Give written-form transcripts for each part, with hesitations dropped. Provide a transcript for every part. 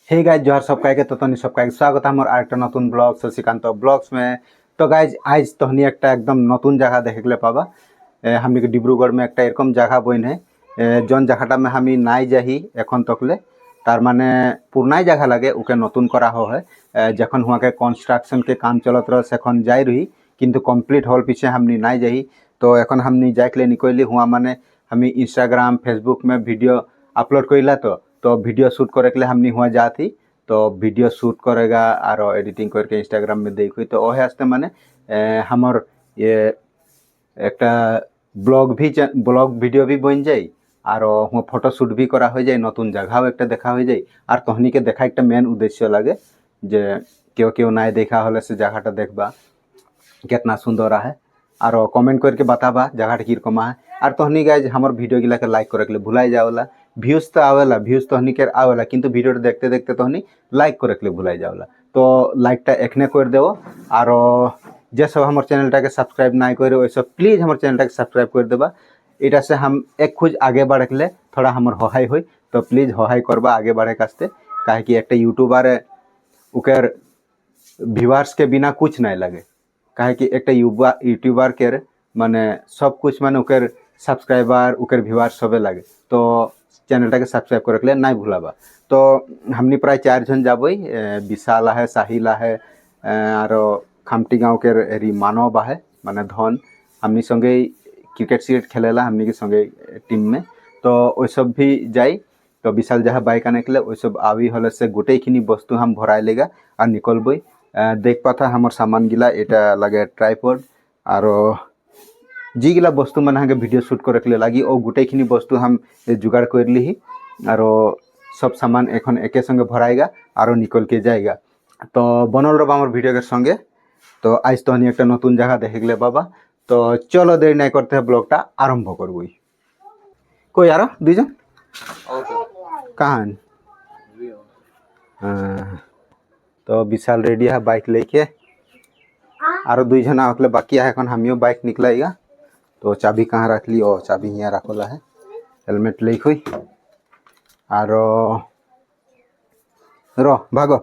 Hey guys जोहार सबका तो तहनी सबका स्वागत है हमारे आरेकटा नतून ब्लॉग शशिकांत ब्लॉग्स में। तो गाइज आज तहनी एक एकदम नतून जगह देखे पाबा। हमनी के डिब्रूगढ़ में एक एरकम जगह बन है जौन जगहटा में हमी नाई जाही एखन तकले तार माने पुरनाई जगह लगे उके नतून करा हो है जखन हुआ के कंस्ट्रक्शन के काम चलत रह सेखन जाई रही किंतु कम्प्लीट होल पीछे हमनी नाई जाही। तो एखन हमनी जाके निकली हुआ माने हमी इंस्टाग्राम फेसबुक में वीडियो अपलोड करेला तो वीडियो शूट करे के लिए हमनी हुआ जाती तो वीडियो शूट करेगा और एडिटिंग करके इंस्टाग्राम में देखी तो वह आस्ते माने हमर ये एक ब्लॉग वीडियो भी बन जाए और हुआ फोटो शूट भी करा हो जाए नतून जगह एक देखा हो जाए और तहनी के देखा एक मेन उद्देश्य लगे जे क्यों क्यों ना देखा हले से जगह देखबा कितना सुंदर है और कमेंट करके बताबा जगह किरकम है और तहनी गाइज हमार वीडियो गिला के लाइक करे के लिए भुलाई जाओला। व्यूज तो आवेला व्यूज तहनी के आवेला किंतु वीडियो देखते देखते तहनी लाइक करे के लिए भुलाई जाओला। तो लाइकटा एखने कर देव और जे सब हमार चैनलटा के सब्सक्राइब ना करे वही सब प्लीज हमार चैनलटा के सब्सक्राइब कर देबा। इटा से हम एक खोज आगे बढ़े के लिए थोड़ा हमार हहाय हो तो प्लीज हहाय करबा आगे बढ़े कास्ते काहे कि एक यूट्यूबर उकर व्यूअर्स के बिना कुछ नहीं लगे काहे कि एक यूट्यूबर के माने सब कुछ माने उकर सब्सक्राइबर उकर व्यूअर्स सबे लगे। तो चैनलटा के सब्सक्राइब करे के लिए नहीं भूलाबा। तो हमनी प्राय 4 जन जाबई विशाल है साहिल है और खामटी गाँव के री मानव है माने धन हमनी संगे क्रिकेट सिकेट खेलेला हमनी के संगे टीम में तो वही सब भी जाई। तो विशाल जहाँ बाइक आने के लिए वही सब आवी हले से गोटेखिनी वस्तु हम भराई लेगा और निकलबई। देख पाता हमार सामान गिला एटा लगे ट्राइपॉड और जी गिला वस्तु मन के वीडियो शूट करे के लिए लगी और गोटेखिनी वस्तु हम जुगाड़ कर ली और सब सामान एखन एके संगे भराएगा और निकल के जाएगा। तो बनल रहा हमार वीडियो के संगे। तो आज तो एक नतून जगह देखे गले बाबा तो चलो देरी नहीं करते हैं ब्लॉगटा आरम्भ करबई। कोई यार दुईजन कहाँ तो विशाल रेडी है बाइक लेके और दुईजन आकले बाकी है एखन हमियो बाइक निकलाएगा। तो चाबी कहाँ रख ली और चाबी यहाँ रखला है हेलमेट ले हुई और रो भागो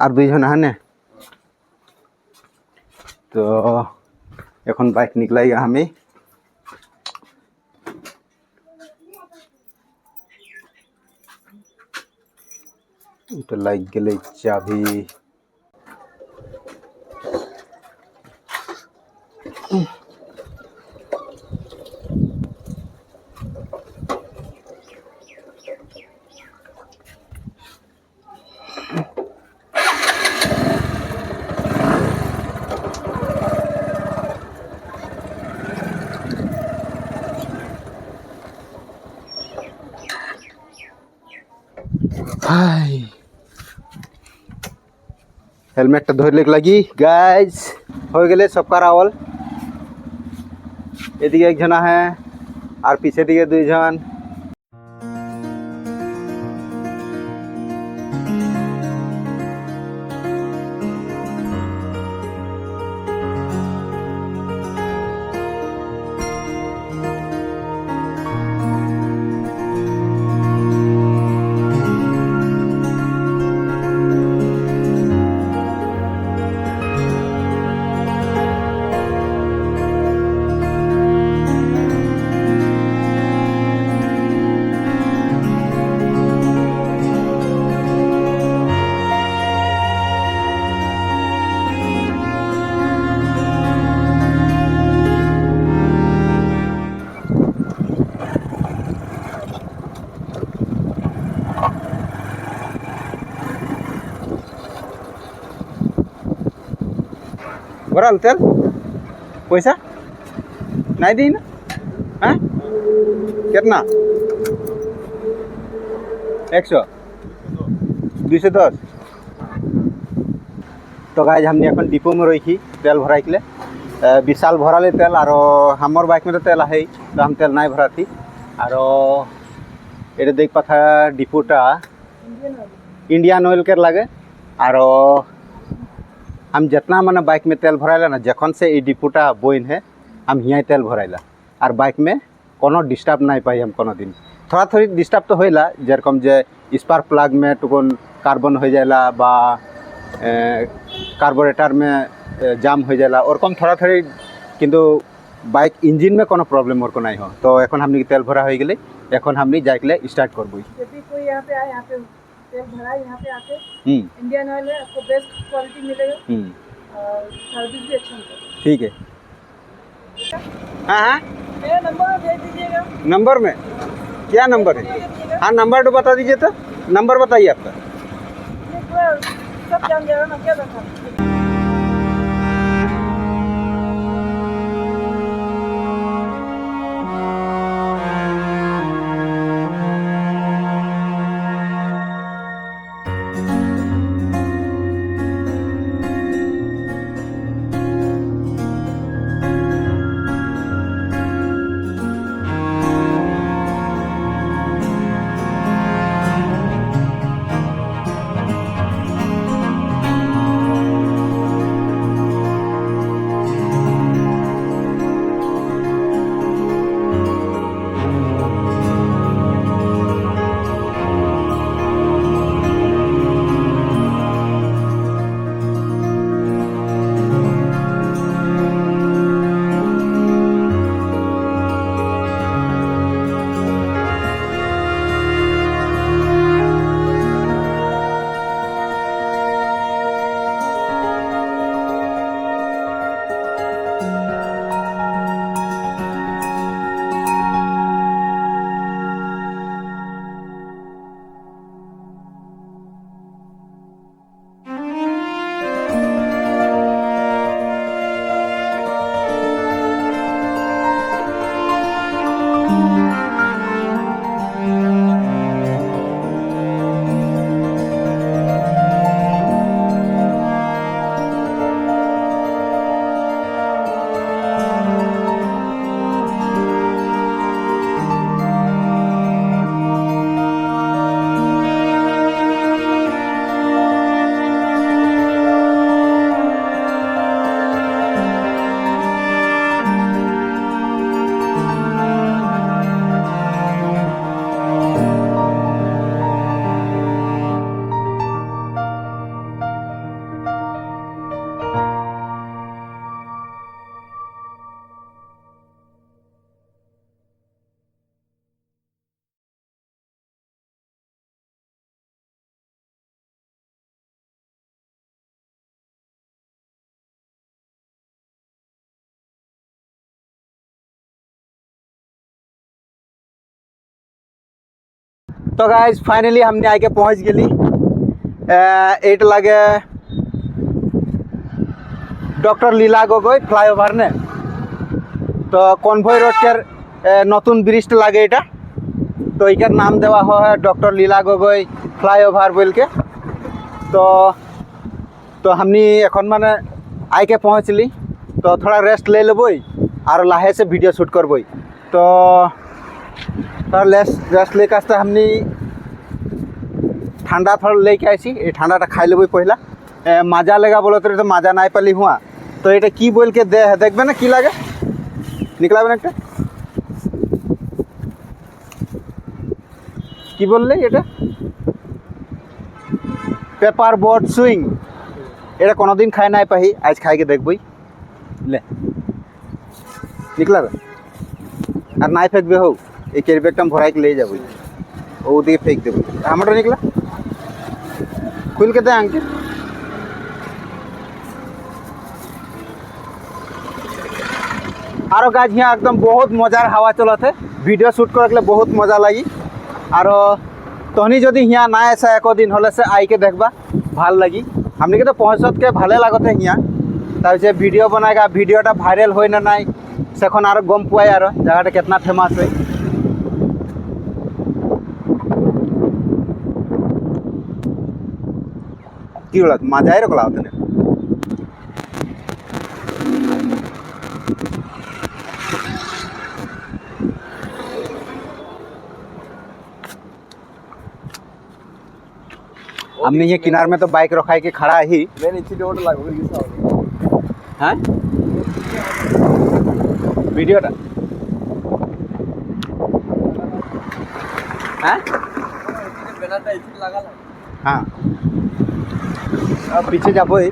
और दुईजन है ने तो एखन बाइक निकलाएगा हमें तो लाइक गले चाबी हाय हेलमेट धर लेके लगी गाइज हो गए सबका रावल एदिके एक जना है और पीछे दिखे 2 जन। भरल तेल पैसा नहीं दी ना हाँ कितना 100 210। तो गाइज हमने अपन डिपो में रही तेल भराई के लिए विशाल भरा ले तेल और हमार बाइक में तो तेल है तो हम तेल नहीं भरा थी और ये देख पाता डिपोटा इंडियन ऑयल के लगे और हम जितना माने बाइक में तेल भराइला ना जखन से ये डिपोटा बोइन है हम हियाँ तेल भराइला और बाइक में कोनो डिस्टर्ब नहीं पाई हम कोनो दिन। थोड़ा थोड़ी डिस्टर्ब तो होइला जेरकम जे स्पार्क प्लग में टुकुन कार्बन हो जाला बा कार्बोरेटर में जाम हो जाला और कम थोड़ा थोड़ी, किंतु बाइक इंजिन में कोनो प्रॉब्लम और को नहीं हो। तो এখন हमनी तेल भरा हो गए, এখন हमनी जाके ले स्टार्ट करबो। यदि कोई यहाँ पे आए, यहाँ पे तेल भरा यहाँ पे आके इंडियन ऑयल है, आपको बेस्ट क्वालिटी मिलेगा और सर्विस भी अच्छा मिलेगा। ठीक है। हाँ हाँ मेरा नंबर भेज दीजिएगा। नंबर में क्या नंबर है? हाँ नंबर तो बता दीजिए। तो नंबर बताइए आपका। सब जान जाएगा ना, क्या दरकार। तो गाइज फाइनली हमने आके पहुंच गली एट लगे डॉक्टर लीला गगৈ फ्लाईओवर ने। तो कन्वय रोड के नतून ब्रिज लगे এটা, तो इकर नाम देवा है डॉक्टर लीला गगৈ फ्लाईओवर बोल के। तो हमनी এখন माने आके पहुँचली, तो थोड़ा रेस्ट ले लेबै और लाहे से वीडियो शूट करबै। तो रेस्ट लेके आसते हमनी ठंडा थोड़ा लेके आईसी, ये ठंडाटा खाई लेबै पहला। मजा लेगा बोलो तो मजा नहीं पाली हुआ। तो ये की बोल के देखबे ना की लगे निकलाबे ना एक की बोलले এটা पेपर बोट सुइंग। এটা কোনোদিন খাই নাই পাহি, आज खाई के देखबै। ले निकला और नहीं फेंकबे हो, এই ক্যারি ব্যাগটা ভরাই ले যাবো, ওদিকে फेंक देबो। আমারটা निकला खुल के दे अंकित। और गाज यहाँ एकदम बहुत मजार हवा चलत है, वीडियो शूट करे बहुत मजा लगी। और तहनी जदि यहाँ ना ऐसा एक दिन हले से आई के देखबा ভাল लगी। हमने के तो पहुँचत के भाले लागत है यहाँ, तार वीडियो बनाएगा, वीडियोटा भाइरल हो ना नाई सेखन और गम पाए और जगह कितना फेमस है। কি বলা মাজাই রকলা হতে না। हमने ये किनार में तो बाइक रखाई के खड़ा ही। हाँ वीडियोटा हाँ हाँ अब पीछे जाबो ही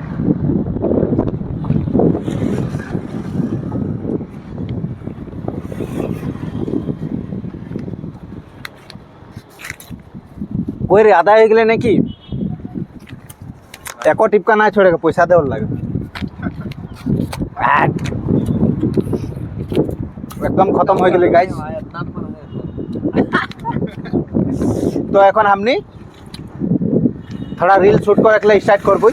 कोई रे आधा हो गए ना कि एको टिपका ना छोड़ेगा पैसा दे लगे एकदम खत्म हो गए गाइस तो এখন हमनी थोड़ा रील शूट कर एकला स्टार्ट करबो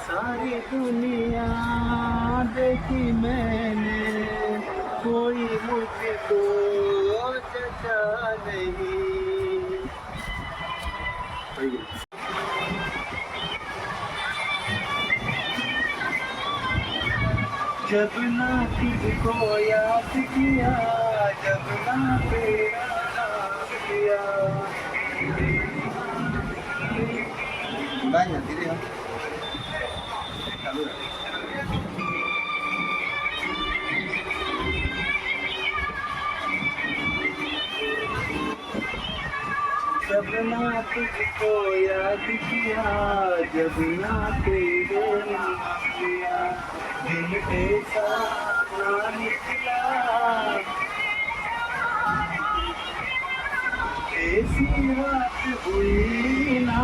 सारी दुनिया देखी मैंने, कोई मुझको जचा नहीं। जब ना तुझको याद किया, जब ना तेरा नाम किया। जब ना तुझको याद किया, जब ना तेरे नाम किया, दिल ऐसा ना निकला, ऐसी रात हुई ना।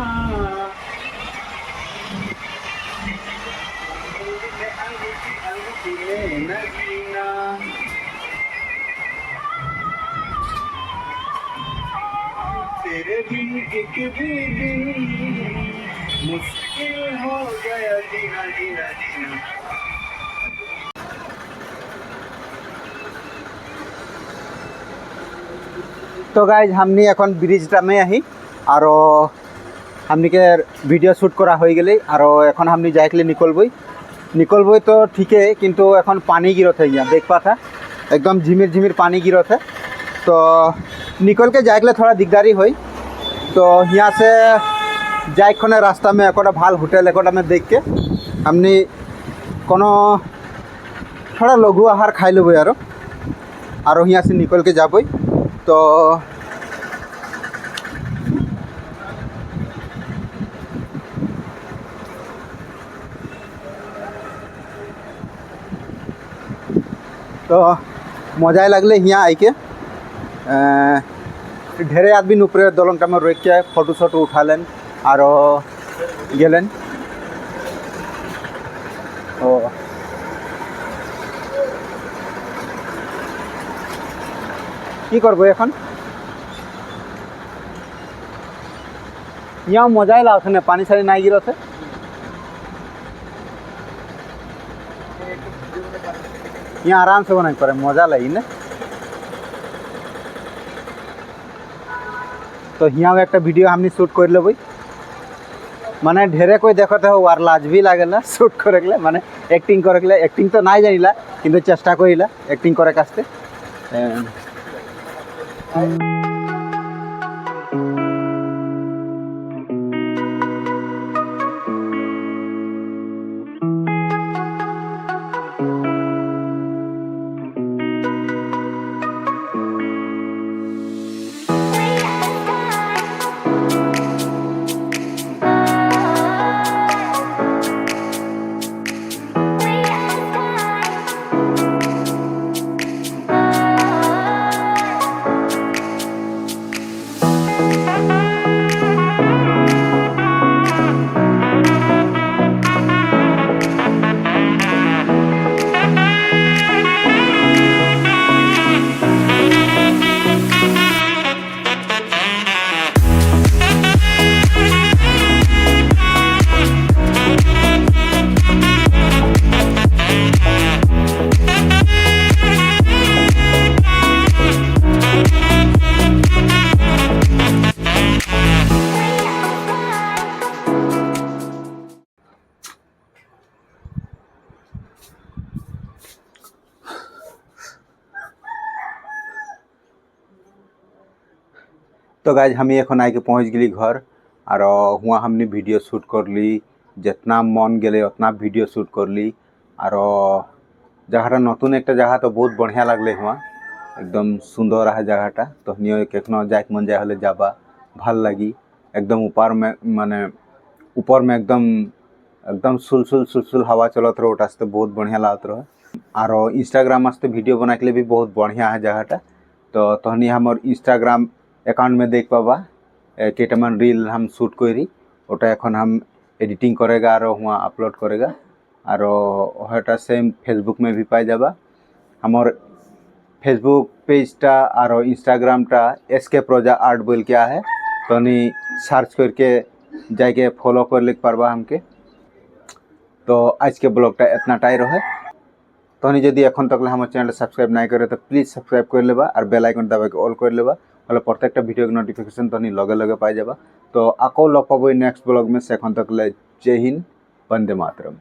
एक भी दिन मुश्किल हो गया जीना जीना जीना। তো গাইজ हमनी এখন ব্রিজটা মে আহি আর हमनी के ভিডিও শ্যুট করা হয়ে গেলে আর এখন हमनी যাইলে निकलबई तो ठीक है किंतु এখন पानी गिरत है यहाँ देख पाता एकदम झिमिर झिमिर पानी गिरत है तो निकल के जाइले थोड़ा दिकदारी हुई तो यहाँ से जाइखने रास्ता में एक भाल होटेल एक में देख के हमनी कोनो थोड़ा लघु आहार खाई लेब और यहाँ से निकल के जाबई तो मजा लगले यहाँ आई के ढेरे आदमी ऊपरे दलंटा में रोक के फोटो शोटो उठालें और गेलें तो কি করব এখন यहाँ मजा लागने पानी सानी नहीं गिरते यहाँ आराम से बना पड़े मजा लगी ना तो यहाँ एक वीडियो हमने शूट कर लेब माने ढेरे कोई देखते हो और लाज भी लागेला शूट करे माने एक्टिंग करे एक्टिंग तो नहीं जानिला किंतु चेष्टा करिला एक्टिंग करे कास्ते तो गाइज हम एखन आके पहुँच गली घर और हुआ हमने वीडियो शूट कर ली जितना मन गले उतना वीडियो शूट कर ली और जगह नतून एक जगह तो बहुत बढ़िया लगले हुआ एकदम सुंदर है जगहटा तो हनियो कखनो जाके मन जाए हले जाबा भल लगी एकदम ऊपर में माने ऊपर में एकदम एकदम सुलसुल हवा चलत रहो उठाते बहुत बढ़िया लागत रहे और इंस्टाग्राम आस्ते वीडियो बना के लिए भी बहुत बढ़िया है जगहटा तो तहनी हमार इंस्टाग्राम अकाउंट में देख पाबा केटामान रील हम शूट करी ओटा एखन हम एडिटिंग करेगा और हुआ अपलोड करेगा और वहटा सेम फेसबुक में भी पाई जाबा हमार फेसबुक पेजटा और इंस्टाग्रामटा एसके प्रोजा आर्ट बोल क्या है तो नहीं सर्च करके जाके फॉलो कर लिख पारबा हमके तो आज के ब्लॉगटा इतना टाई रहे तो नहीं जदि एखन तक हमारे चैनल सब्सक्राइब नहीं करे तो प्लीज सब्सक्राइब कर लेबा और बेल आइकन दबा के ऑल कर लेबा मतलब प्रत्येक वीडियो के नोटिफिकेशन तो नहीं लगे लगे पाई जाबा तो आको लग पाबो नेक्स्ट ब्लॉग में से एखन तक जय हिंद वंदे मातरम।